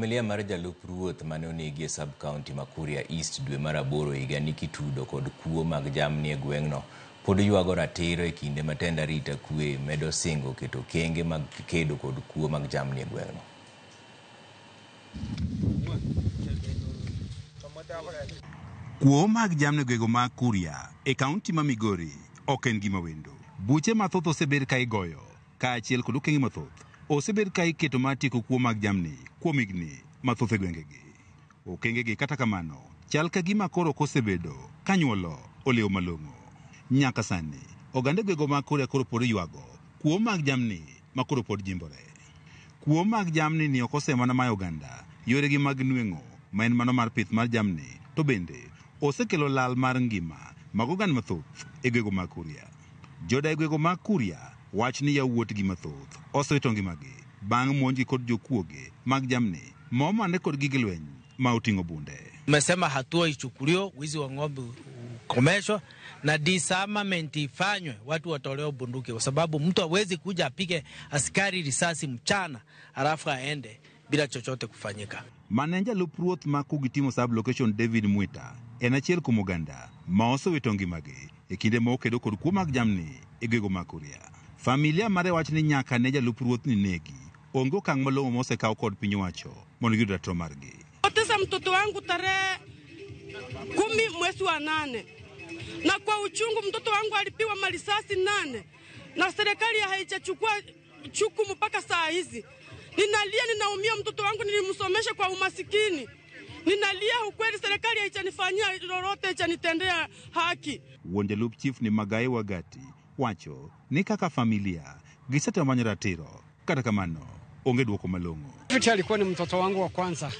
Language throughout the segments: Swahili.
Familia mar jalup ruoth mane onegi e sub-county ma Kuria East dwe mar 8 higa ni kitudo kod kuo mag jamni e gweng'no pod yuago ratiro e kinde ma tend arita kwe medo singo keto kenge mag kedo kod kuo mag jamni e gweng'no. Kuo mag jamni gwego mag Kuria e kaunti ma Migori ok en gima wendo. Buche mathoth osebed ka igoyo kaachiel kod okenge mathoth osebed ka iketo mar tieko kuo mag jamni kuom higni mathoth e gwengegi. Okengegi kata kamano chal ka gima koro kosebedo kanyuolo oleo malong'o. Nyaka sani oganda gwego mag Kuria koro pod yuago kuo mag jamni ma koro pod jimbore. Kuo mag jamni ni ok osemana ma oganda yoregi mag nweng'o ma en mano mar pith mar jamni to bende osekelo lal mar ngima mag oganda mathoth e gwego mag Kuria. Jodak gwego mag Kuria wach ni yawuotgi mathoth osewito ngimagi bang' monji kod jokuoge mag jamni momane kod gige lweny ma oting'o bunde. Tumesema hatua ichukuliwe, wizi wa ng'ombe ukomeshwe na disarmament ifanywe, watu watolewe bunduki, kwa sababu mtu hawezi kuja apige askari risasi mchana halafu aende bila chochote kufanyika. Manenja lup ruoth ma Kugitimo sub location David Mwita en achiel kuom oganda ma osewito ngimagi e kinde ma okedo kod kuo mag jamni e gwego mag Kuria. Familia mare wach ni nyaka ne jalup ruoth ni negi onge okang' malong'o mosekaw kod piny owacho mondo giyud ratiro margi. Poteza mtoto wangu tarehe 10 mwezi wa 8 na kwa uchungu mtoto wangu alipiwa marisasi 8 na serikali haijachukua chukumu mpaka saa hizi. Ninalia, ninaumia, mtoto wangu nilimsomesha kwa umasikini. Ninalia ukweli, serikali haijanifanyia lolote, haijanitendea haki. Jalup chief ni Magai Wagati wacho ni kaka familia gisetemanya ratiro kata kamano onge duoko malong'o. Futi alikuwa ni mtoto wangu wa kwanza.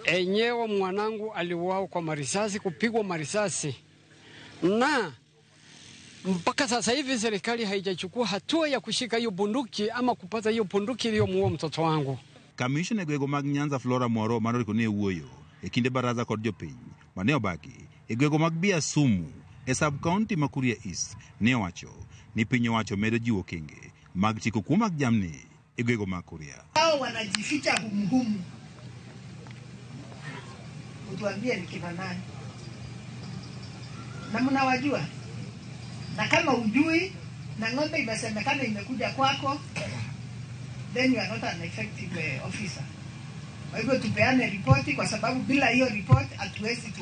Enyewe mwanangu aliuawa kwa marisasi, kupigwa marisasi. Na mpaka sasa hivi serikali haijachukua hatua ya kushika hiyo bunduki ama kupata hiyo bunduki iliyomuua mtoto wangu. Kamishna gwego mag Nyanza Flora Moro manori ne wuoyo e kinde baraza kod jopiny mane obaki e gwego mag Bia Sumu e sub-county ma Kuria East ne owacho ni piny owacho medo jiwo kenge mag chiko kuo mag jamni e gwego mag Kuria. Hao wanajificha humhumu. Utuambie ni kina nani? Na mnawajua? Na kama ujui na ng'ombe imesemekana imekuja kwako, then you are not an effective officer. Kwa hivyo tupeane ripoti, kwa sababu bila hiyo report hatuwezi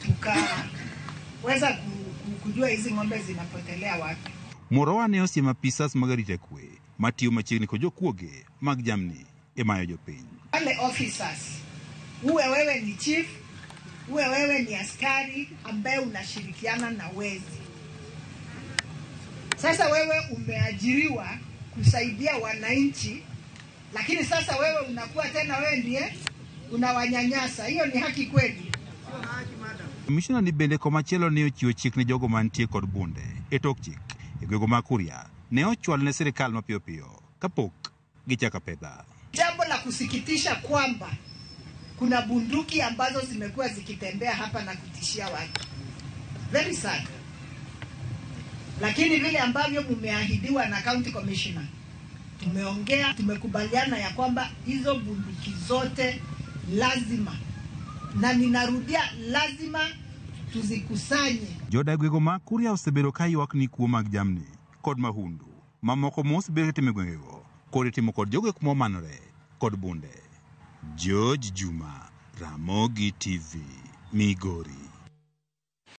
tukaweza kujua hizi ng'ombe zinapotelea wapi. Morowa ne osiema pisas magarita kwe matiyo machiegni kod jokuoge mag jamni e mayo jopiny. Wale officers, uwe wewe ni chief, uwe wewe ni askari ambaye unashirikiana na wezi. Sasa wewe umeajiriwa kusaidia wananchi, lakini sasa wewe unakuwa tena wewe ndiye unawanyanyasa. Hiyo ni haki kweli? Kamishna ni bende komachielo ne ochiwo chik ne jogo mantie kod bunde e tok chik e gwego mag Kuria ne ochwal ne serikal mapiyo piyo kapok gichaka pedha. Jambo la kusikitisha kwamba kuna bunduki ambazo zimekuwa zikitembea hapa na kutishia watu. Very sad. Lakini vile ambavyo mumeahidiwa na county commissioner, tumeongea, tumekubaliana ya kwamba hizo bunduki zote lazima, na ninarudia, lazima tuzikusanye. Jodak gwego mag Kuria osebedo ka ywak ni kuo mag jamni kod mahundu mamoko mosebedo katimo gwengego kod timo kod jogwek momanore kod bunde. George Juma, Ramogi TV, Migori.